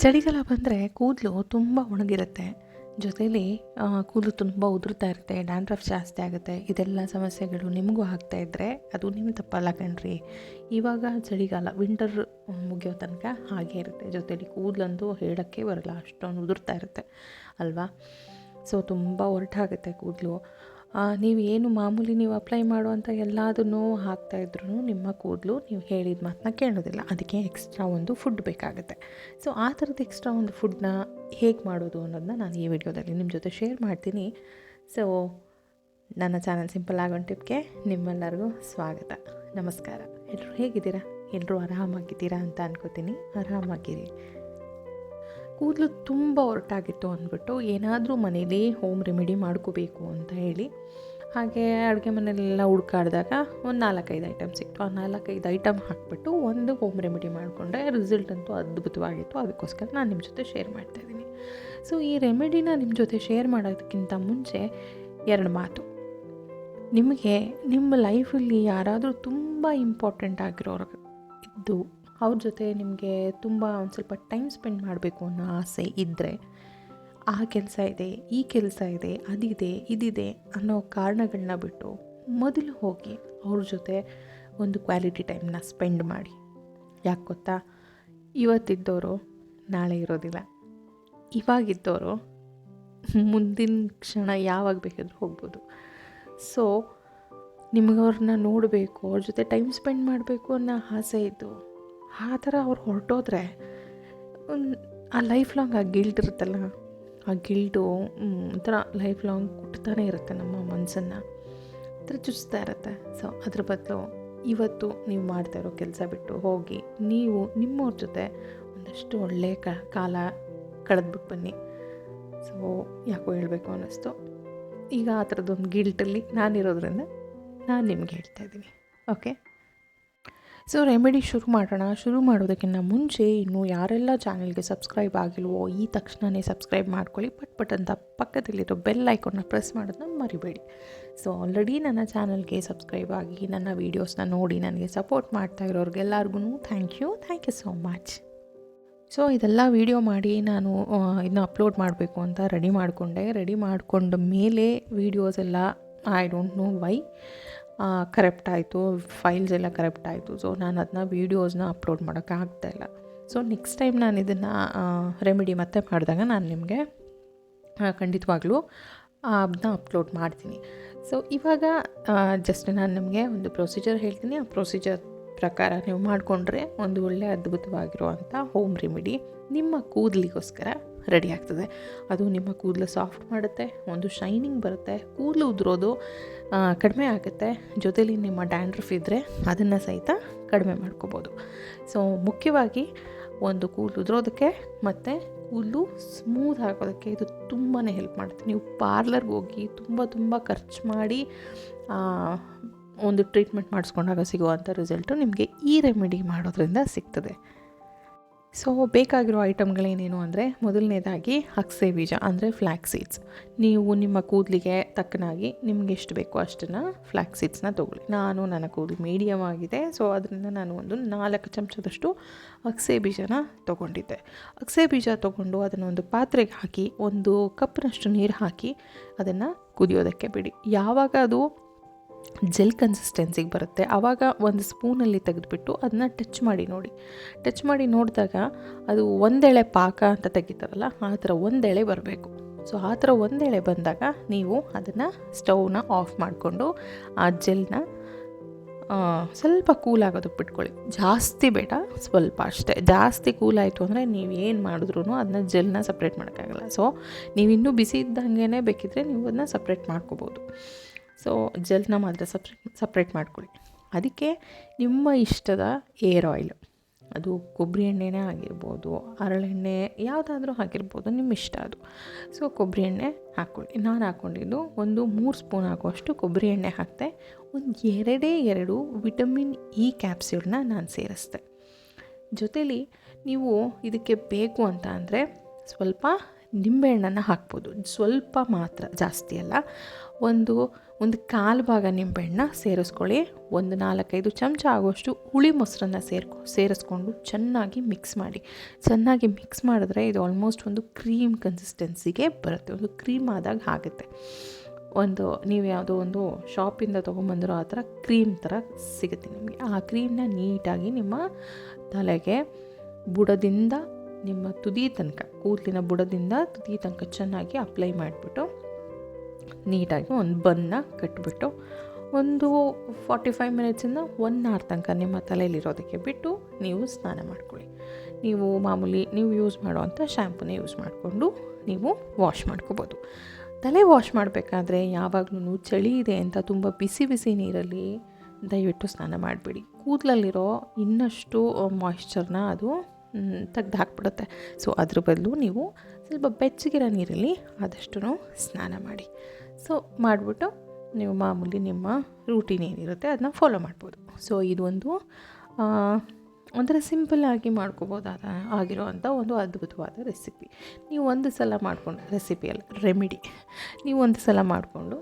ಚಳಿಗಾಲ ಬಂದರೆ ಕೂದಲು ತುಂಬ ಒಣಗಿರುತ್ತೆ. ಜೊತೆಯಲ್ಲಿ ಕೂದಲು ತುಂಬ ಉದುರ್ತಾ ಇರುತ್ತೆ, ಡ್ಯಾಂಡ್ರಫ್ ಜಾಸ್ತಿ ಆಗುತ್ತೆ. ಇದೆಲ್ಲ ಸಮಸ್ಯೆಗಳು ನಿಮಗೂ ಆಗ್ತಾ ಇದ್ದರೆ ಅದು ನಿಮ್ಮ ತಪ್ಪಲ್ಲ ಕಣ್ರಿ. ಇವಾಗ ಚಳಿಗಾಲ ವಿಂಟರ್ ಮುಗಿಯೋ ತನಕ ಹಾಗೆ ಇರುತ್ತೆ. ಜೊತೆಯಲ್ಲಿ ಕೂದಲಂತೂ ಹೇಳೋಕ್ಕೆ ಬರಲ್ಲ, ಅಷ್ಟೊಂದು ಉದುರ್ತಾ ಇರುತ್ತೆ ಅಲ್ವಾ. ಸೊ ತುಂಬ ಒರಟಾಗುತ್ತೆ ಕೂದಲು. ನೀವು ಮಾಮೂಲಿ ನೀವು ಅಪ್ಲೈ ಮಾಡುವಂಥ ಎಲ್ಲದನ್ನೂ ಹಾಕ್ತಾಯಿದ್ರೂ ನಿಮ್ಮ ಕೂದಲು ನೀವು ಹೇಳಿದ ಮಾತನ್ನ ಕೇಳೋದಿಲ್ಲ. ಅದಕ್ಕೆ ಎಕ್ಸ್ಟ್ರಾ ಒಂದು ಫುಡ್ ಬೇಕಾಗುತ್ತೆ. ಸೊ ಆ ಥರದ್ದು ಎಕ್ಸ್ಟ್ರಾ ಒಂದು ಫುಡ್ನ ಹೇಗೆ ಮಾಡೋದು ಅನ್ನೋದನ್ನ ನಾನು ಈ ವಿಡಿಯೋದಲ್ಲಿ ನಿಮ್ಮ ಜೊತೆ ಶೇರ್ ಮಾಡ್ತೀನಿ. ಸೊ ನನ್ನ ಚಾನಲ್ ಸಿಂಪಲ್ ಆಗೋ ಟಿಪ್ಗೆ ನಿಮ್ಮೆಲ್ಲರಿಗೂ ಸ್ವಾಗತ, ನಮಸ್ಕಾರ. ಎಲ್ಲರೂ ಹೇಗಿದ್ದೀರಾ? ಎಲ್ಲರೂ ಆರಾಮಾಗಿದ್ದೀರಾ ಅಂತ ಅನ್ಕೋತೀನಿ. ಆರಾಮಾಗಿರಿ. ಕೂದಲು ತುಂಬ ಒರಟಾಗಿತ್ತು ಅಂದ್ಬಿಟ್ಟು ಏನಾದರೂ ಮನೇಲಿ ಹೋಮ್ ರೆಮಿಡಿ ಮಾಡ್ಕೋಬೇಕು ಅಂತ ಹೇಳಿ ಹಾಗೆ ಅಡುಗೆ ಮನೆಯಲ್ಲೆಲ್ಲ ಹುಡ್ಕಾಡಿದಾಗ ಒಂದು 4-5 ಐಟಮ್ ಸಿಕ್ತು. ಆ 4-5 ಐಟಮ್ ಹಾಕ್ಬಿಟ್ಟು ಒಂದು ಹೋಮ್ ರೆಮಿಡಿ ಮಾಡಿಕೊಂಡೆ. ರಿಸಲ್ಟ್ ಅಂತೂ ಅದ್ಭುತವಾಗಿತ್ತು. ಅದಕ್ಕೋಸ್ಕರ ನಾನು ನಿಮ್ಮ ಜೊತೆ ಶೇರ್ ಮಾಡ್ತಾಯಿದ್ದೀನಿ. ಸೊ ಈ ರೆಮಿಡಿನ ನಿಮ್ಮ ಜೊತೆ ಶೇರ್ ಮಾಡೋದಕ್ಕಿಂತ ಮುಂಚೆ 2 ಮಾತು. ನಿಮಗೆ ನಿಮ್ಮ ಲೈಫಲ್ಲಿ ಯಾರಾದರೂ ತುಂಬ ಇಂಪಾರ್ಟೆಂಟ್ ಆಗಿರೋರು ಇದ್ದು ಅವ್ರ ಜೊತೆ ನಿಮಗೆ ತುಂಬ ಒಂದು ಸ್ವಲ್ಪ ಟೈಮ್ ಸ್ಪೆಂಡ್ ಮಾಡಬೇಕು ಅನ್ನೋ ಆಸೆ ಇದ್ದರೆ, ಆ ಕೆಲಸ ಇದೆ, ಈ ಕೆಲಸ ಇದೆ, ಅದಿದೆ, ಇದಿದೆ ಅನ್ನೋ ಕಾರಣಗಳನ್ನ ಬಿಟ್ಟು ಮೊದಲು ಹೋಗಿ ಅವ್ರ ಜೊತೆ ಒಂದು ಕ್ವಾಲಿಟಿ ಟೈಮ್ನ ಸ್ಪೆಂಡ್ ಮಾಡಿ. ಯಾಕೆ ಗೊತ್ತಾ? ಇವತ್ತಿದ್ದವರು ನಾಳೆ ಇರೋದಿಲ್ಲ. ಇವಾಗಿದ್ದವರು ಮುಂದಿನ ಕ್ಷಣ ಯಾವಾಗ ಬೇಕಾದರೂ ಹೋಗ್ಬೋದು. ಸೊ ನಿಮಗವ್ರನ್ನ ನೋಡಬೇಕು, ಅವ್ರ ಜೊತೆ ಟೈಮ್ ಸ್ಪೆಂಡ್ ಮಾಡಬೇಕು ಅನ್ನೋ ಆಸೆ ಇದ್ದು ಆ ಥರ ಅವ್ರು ಹೊರಟೋದ್ರೆ ಆ ಲೈಫ್ ಲಾಂಗ್ ಆ ಗಿಲ್ಟ್ ಇರುತ್ತಲ್ಲ, ಆ ಗಿಲ್ಟು ಒಂಥರ ಲೈಫ್ ಲಾಂಗ್ ಕುಟ್ತಾನೆ ಇರುತ್ತೆ ನಮ್ಮ ಮನಸ್ಸನ್ನು, ಒಂಥರ ಚುಚ್ತಾ ಇರುತ್ತೆ. ಸೊ ಅದ್ರ ಬದಲು ಇವತ್ತು ನೀವು ಮಾಡ್ತಾ ಇರೋ ಕೆಲಸ ಬಿಟ್ಟು ಹೋಗಿ ನೀವು ನಿಮ್ಮವ್ರ ಜೊತೆ ಒಂದಷ್ಟು ಒಳ್ಳೆಯ ಕಾಲ ಕಳೆದ್ಬಿಟ್ಟು ಬನ್ನಿ. ಸೊ ಯಾಕೋ ಹೇಳಬೇಕು ಅನ್ನಿಸ್ತು. ಈಗ ಆ ಥರದ್ದೊಂದು ಗಿಲ್ಟಲ್ಲಿ ನಾನಿರೋದ್ರಿಂದ ನಾನು ನಿಮ್ಗೆ ಹೇಳ್ತಾ ಇದ್ದೀನಿ. ಓಕೆ, ಸೊ ರೆಮಿಡಿ ಶುರು ಮಾಡೋಣ. ಶುರು ಮಾಡೋದಕ್ಕಿಂತ ಮುಂಚೆ ಇನ್ನೂ ಯಾರೆಲ್ಲ ಚಾನಲ್ಗೆ ಸಬ್ಸ್ಕ್ರೈಬ್ ಆಗಿಲ್ವೋ ಈ ತಕ್ಷಣವೇ ಸಬ್ಸ್ಕ್ರೈಬ್ ಮಾಡ್ಕೊಳ್ಳಿ. ಪಟ್ ಅಂತ ಪಕ್ಕದಲ್ಲಿರೋ ಬೆಲ್ ಐಕಾನ್ನ ಪ್ರೆಸ್ ಮಾಡೋದನ್ನ ಮರಿಬೇಡಿ. ಸೊ ಆಲ್ರೆಡಿ ನನ್ನ ಚಾನಲ್ಗೆ ಸಬ್ಸ್ಕ್ರೈಬ್ ಆಗಿ ನನ್ನ ವೀಡಿಯೋಸ್ನ ನೋಡಿ ನನಗೆ ಸಪೋರ್ಟ್ ಮಾಡ್ತಾ ಇರೋರಿಗೆಲ್ಲರಿಗೂ thank you so much. So ಇದೆಲ್ಲ ವೀಡಿಯೋ ಮಾಡಿ ನಾನು ಇದನ್ನ ಅಪ್ಲೋಡ್ ಮಾಡಬೇಕು ಅಂತ ರೆಡಿ ಮಾಡಿಕೊಂಡ ಮೇಲೆ ವೀಡಿಯೋಸ್ ಎಲ್ಲ I don't know why correct ಆಯಿತು, ಫೈಲ್ಸ್ ಎಲ್ಲ ಕರೆಕ್ಟ್ ಆಯಿತು. ಸೊ ನಾನು ಅದನ್ನ ವೀಡಿಯೋಸ್ನ ಅಪ್ಲೋಡ್ ಮಾಡೋಕ್ಕಾಗ್ತಾಯಿಲ್ಲ. ಸೊ ನೆಕ್ಸ್ಟ್ ಟೈಮ್ ನಾನು ಇದನ್ನು ರೆಮಿಡಿ ಮತ್ತೆ ಮಾಡಿದಾಗ ನಾನು ನಿಮಗೆ ಖಂಡಿತವಾಗ್ಲೂ ಅದನ್ನ ಅಪ್ಲೋಡ್ ಮಾಡ್ತೀನಿ. ಸೊ ಇವಾಗ ಜಸ್ಟ್ ನಾನು ನಿಮಗೆ ಒಂದು ಪ್ರೊಸೀಜರ್ ಹೇಳ್ತೀನಿ. ಆ ಪ್ರೊಸೀಜರ್ ಪ್ರಕಾರ ನೀವು ಮಾಡಿಕೊಂಡ್ರೆ ಒಂದು ಒಳ್ಳೆ ಅದ್ಭುತವಾಗಿರುವಂಥ ಹೋಮ್ ರೆಮಿಡಿ ನಿಮ್ಮ ಕೂದಲಿಗೋಸ್ಕರ ರೆಡಿ ಆಗ್ತದೆ. ಅದು ನಿಮ್ಮ ಕೂದಲು ಸಾಫ್ಟ್ ಮಾಡುತ್ತೆ, ಒಂದು ಶೈನಿಂಗ್ ಬರುತ್ತೆ, ಕೂದಲು ಉದುರೋದು ಕಡಿಮೆ ಆಗುತ್ತೆ. ಜೊತೆಲಿ ನಿಮ್ಮ ಡ್ಯಾಂಡ್ರಫ್ ಇದ್ದರೆ ಅದನ್ನು ಸಹಿತ ಕಡಿಮೆ ಮಾಡ್ಕೋಬೋದು. ಸೊ ಮುಖ್ಯವಾಗಿ ಒಂದು ಕೂದಲು ಉದುರೋದಕ್ಕೆ ಮತ್ತು ಕೂದಲು ಸ್ಮೂತ್ ಆಗೋದಕ್ಕೆ ಇದು ತುಂಬಾ ಹೆಲ್ಪ್ ಮಾಡುತ್ತೆ. ನೀವು ಪಾರ್ಲರ್ಗೆ ಹೋಗಿ ತುಂಬ ಖರ್ಚು ಮಾಡಿ ಒಂದು ಟ್ರೀಟ್ಮೆಂಟ್ ಮಾಡಿಸ್ಕೊಂಡಾಗ ಸಿಗುವಂಥ ರಿಸಲ್ಟು ನಿಮಗೆ ಈ ರೆಮಿಡಿ ಮಾಡೋದ್ರಿಂದ ಸಿಗ್ತದೆ. ಸೊ ಬೇಕಾಗಿರೋ ಐಟಮ್ಗಳೇನೇನು ಅಂದರೆ, ಮೊದಲನೇದಾಗಿ ಅಗಸೆ ಬೀಜ ಅಂದರೆ ಫ್ಲ್ಯಾಕ್ಸ್ ಸೀಡ್ಸ್. ನೀವು ನಿಮ್ಮ ಕೂದಲಿಗೆ ತಕ್ಕನಾಗಿ ನಿಮ್ಗೆ ಎಷ್ಟು ಬೇಕೋ ಅಷ್ಟನ್ನು ಫ್ಲ್ಯಾಕ್ಸ್ ಸೀಡ್ಸ್ನ ತೊಗೊಳ್ಳಿ. ನನ್ನ ಕೂದಲು ಮೀಡಿಯಮ್ ಆಗಿದೆ, ಸೊ ಅದರಿಂದ ನಾನು ಒಂದು 4 ಚಮಚದಷ್ಟು ಅಗಸೆ ಬೀಜನ ತೊಗೊಂಡಿದ್ದೆ. ಅಗಸೆ ಬೀಜ ತೊಗೊಂಡು ಅದನ್ನು ಒಂದು ಪಾತ್ರೆಗೆ ಹಾಕಿ 1 ಕಪ್ನಷ್ಟು ನೀರು ಹಾಕಿ ಅದನ್ನು ಕುದಿಯೋದಕ್ಕೆ ಬಿಡಿ. ಯಾವಾಗ ಅದು ಜೆಲ್ ಕನ್ಸಿಸ್ಟೆನ್ಸಿಗೆ ಬರುತ್ತೆ ಆವಾಗ ಒಂದು ಸ್ಪೂನಲ್ಲಿ ತೆಗೆದುಬಿಟ್ಟು ಅದನ್ನ ಟಚ್ ಮಾಡಿ ನೋಡಿದಾಗ ಅದು ಒಂದೆಳೆ ಪಾಕ ಅಂತ ತೆಗಿತಾರಲ್ಲ, ಆ ಥರ ಒಂದೆಳೆ ಬರಬೇಕು. ಸೊ ಆ ಥರ ಒಂದೆಳೆ ಬಂದಾಗ ನೀವು ಅದನ್ನು ಸ್ಟವ್ನ ಆಫ್ ಮಾಡಿಕೊಂಡು ಆ ಜೆಲ್ನ ಸ್ವಲ್ಪ ಕೂಲ್ ಆಗೋದಕ್ಕೆ ಬಿಟ್ಕೊಳ್ಳಿ. ಜಾಸ್ತಿ ಬೇಡ, ಸ್ವಲ್ಪ ಅಷ್ಟೇ. ಜಾಸ್ತಿ ಕೂಲ್ ಆಯಿತು ಅಂದರೆ ನೀವು ಏನು ಮಾಡಿದ್ರೂ ಅದನ್ನ ಜೆಲ್ನ ಸಪ್ರೇಟ್ ಮಾಡೋಕ್ಕಾಗಲ್ಲ. ಸೊ ನೀವು ಇನ್ನೂ ಬಿಸಿ ಇದ್ದಂಗೆ ಬೇಕಿದ್ದರೆ ನೀವು ಅದನ್ನ ಸಪ್ರೇಟ್ ಮಾಡ್ಕೋಬೋದು. ಸೊ ಜೆಲ್ನ ಮಾತ್ರ ಸಪ್ರೇಟ್ ಮಾಡ್ಕೊಳ್ಳಿ. ಅದಕ್ಕೆ ನಿಮ್ಮ ಇಷ್ಟದ ಏರ್ ಆಯಿಲ್, ಅದು ಕೊಬ್ಬರಿ ಎಣ್ಣೆನೇ ಆಗಿರ್ಬೋದು, ಹರಳೆಣ್ಣೆ ಯಾವುದಾದ್ರೂ ಆಗಿರ್ಬೋದು, ನಿಮ್ಮ ಇಷ್ಟ ಅದು. ಸೊ ಕೊಬ್ಬರಿ ಎಣ್ಣೆ ಹಾಕ್ಕೊಳ್ಳಿ. ನಾನು ಹಾಕ್ಕೊಂಡಿದ್ದು ಒಂದು 3 ಸ್ಪೂನ್ ಆಗುವಷ್ಟು ಕೊಬ್ಬರಿ ಎಣ್ಣೆ ಹಾಕಿದೆ. ಒಂದು 2 ವಿಟಮಿನ್ ಇ ಕ್ಯಾಪ್ಸ್ಯೂಲ್ನ ನಾನು ಸೇರಿಸ್ದೆ. ಜೊತೆಲಿ ನೀವು ಇದಕ್ಕೆ ಬೇಕು ಅಂತ ಅಂದರೆ ಸ್ವಲ್ಪ ನಿಂಬೆಹಣ್ಣನ್ನು ಹಾಕ್ಬೋದು. ಸ್ವಲ್ಪ ಮಾತ್ರ, ಜಾಸ್ತಿ ಅಲ್ಲ. ಒಂದು ಒಂದು ಕಾಲು ಭಾಗ ನಿಂಬೆಹಣ್ಣ ಸೇರಿಸ್ಕೊಳ್ಳಿ. ಒಂದು 4-5 ಚಮಚ ಆಗುವಷ್ಟು ಹುಳಿ ಮೊಸರನ್ನ ಸೇರಿಸ್ಕೊಂಡು ಚೆನ್ನಾಗಿ ಮಿಕ್ಸ್ ಮಾಡಿ. ಚೆನ್ನಾಗಿ ಮಿಕ್ಸ್ ಮಾಡಿದ್ರೆ ಇದು ಆಲ್ಮೋಸ್ಟ್ ಒಂದು ಕ್ರೀಮ್ ಕನ್ಸಿಸ್ಟೆನ್ಸಿಗೆ ಬರುತ್ತೆ, ಒಂದು ಕ್ರೀಮ್ ಆದಾಗ ಆಗುತ್ತೆ. ನೀವು ಯಾವುದೋ ಒಂದು ಶಾಪಿಂದ ತೊಗೊಂಬಂದಿರೋ ಆ ಥರ ಕ್ರೀಮ್ ಥರ ಸಿಗುತ್ತೆ ನಿಮಗೆ. ಆ ಕ್ರೀಮ್ನ ನೀಟಾಗಿ ನಿಮ್ಮ ತಲೆಗೆ ಬುಡದಿಂದ ನಿಮ್ಮ ತುದಿ ತನಕ, ಕೂದಲಿನ ಬುಡದಿಂದ ತುದಿ ತನಕ ಚೆನ್ನಾಗಿ ಅಪ್ಲೈ ಮಾಡಿಬಿಟ್ಟು ನೀಟಾಗಿ ಒಂದು ಬನ್ನ ಕಟ್ಟಿಬಿಟ್ಟು ಒಂದು 45 ಮಿನಿಟ್ಸಿಂದ 1 ಅವರ್ ತನಕ ನಿಮ್ಮ ತಲೆಯಲ್ಲಿರೋದಕ್ಕೆ ಬಿಟ್ಟು ನೀವು ಸ್ನಾನ ಮಾಡ್ಕೊಳ್ಳಿ. ನೀವು ಮಾಮೂಲಿ ನೀವು ಯೂಸ್ ಮಾಡುವಂಥ ಶ್ಯಾಂಪೂನೇ ಯೂಸ್ ಮಾಡಿಕೊಂಡು ನೀವು ವಾಶ್ ಮಾಡ್ಕೋಬೋದು. ತಲೆ ವಾಶ್ ಮಾಡಬೇಕಾದ್ರೆ ಯಾವಾಗಲೂ ಚಳಿ ಇದೆ ಅಂತ ತುಂಬ ಬಿಸಿ ಬಿಸಿ ನೀರಲ್ಲಿ ದಯವಿಟ್ಟು ಸ್ನಾನ ಮಾಡಬೇಡಿ. ಕೂದಲಲ್ಲಿರೋ ಇನ್ನಷ್ಟು ಮಾಯಿಶ್ಚರ್ನ ಅದು ತೆಗ್ದು ಹಾಕ್ಬಿಡುತ್ತೆ. ಸೊ ಅದ್ರ ಬದಲು ನೀವು ಸ್ವಲ್ಪ ಬೆಚ್ಚಗಿರೋ ನೀರಲ್ಲಿ ಆದಷ್ಟು ಸ್ನಾನ ಮಾಡಿ. ಸೊ ಮಾಡಿಬಿಟ್ಟು ನೀವು ಮಾಮೂಲಿ ನಿಮ್ಮ ರೂಟೀನ್ ಏನಿರುತ್ತೆ ಅದನ್ನ ಫಾಲೋ ಮಾಡ್ಬೋದು. ಸೊ ಇದೊಂದು ಒಂಥರ ಸಿಂಪಲ್ಲಾಗಿ ಮಾಡ್ಕೋಬೋದಾದ ಆಗಿರೋವಂಥ ಒಂದು ಅದ್ಭುತವಾದ ರೆಸಿಪಿ. ನೀವು ಒಂದು ಸಲ ಮಾಡಿಕೊಂಡು, ರೆಸಿಪಿ ಅಲ್ಲ ರೆಮಿಡಿ, ನೀವು ಒಂದು ಸಲ ಮಾಡಿಕೊಂಡು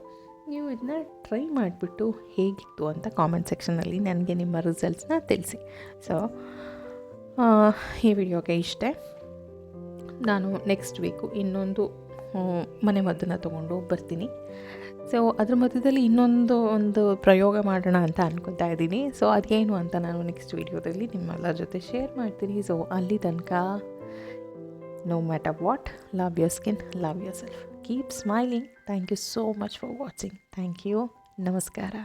ನೀವು ಇದನ್ನ ಟ್ರೈ ಮಾಡಿಬಿಟ್ಟು ಹೇಗಿತ್ತು ಅಂತ ಕಾಮೆಂಟ್ ಸೆಕ್ಷನಲ್ಲಿ ನನಗೆ ನಿಮ್ಮ ರಿಸಲ್ಟ್ಸ್ನ ತಿಳಿಸಿ. ಸೊ ಈ ವಿಡಿಯೋಗೆ ಇಷ್ಟೇ. ನಾನು ನೆಕ್ಸ್ಟ್ ವೀಕು ಇನ್ನೊಂದು ಮನೆಮದ್ದನ್ನು ತೊಗೊಂಡು ಬರ್ತೀನಿ. ಸೊ ಅದ್ರ ಮಧ್ಯದಲ್ಲಿ ಒಂದು ಪ್ರಯೋಗ ಮಾಡೋಣ ಅಂತ ಅನ್ಕೊತಾ ಇದ್ದೀನಿ. ಸೊ ಅದೇನು ಅಂತ ನಾನು ನೆಕ್ಸ್ಟ್ ವೀಡಿಯೋದಲ್ಲಿ ನಿಮ್ಮೆಲ್ಲರ ಜೊತೆ ಶೇರ್ ಮಾಡ್ತೀನಿ. ಸೊ ಅಲ್ಲಿ ತನಕ no matter what, love your skin, love yourself, keep smiling. Thank you so much for watching. Thank you. ನಮಸ್ಕಾರ.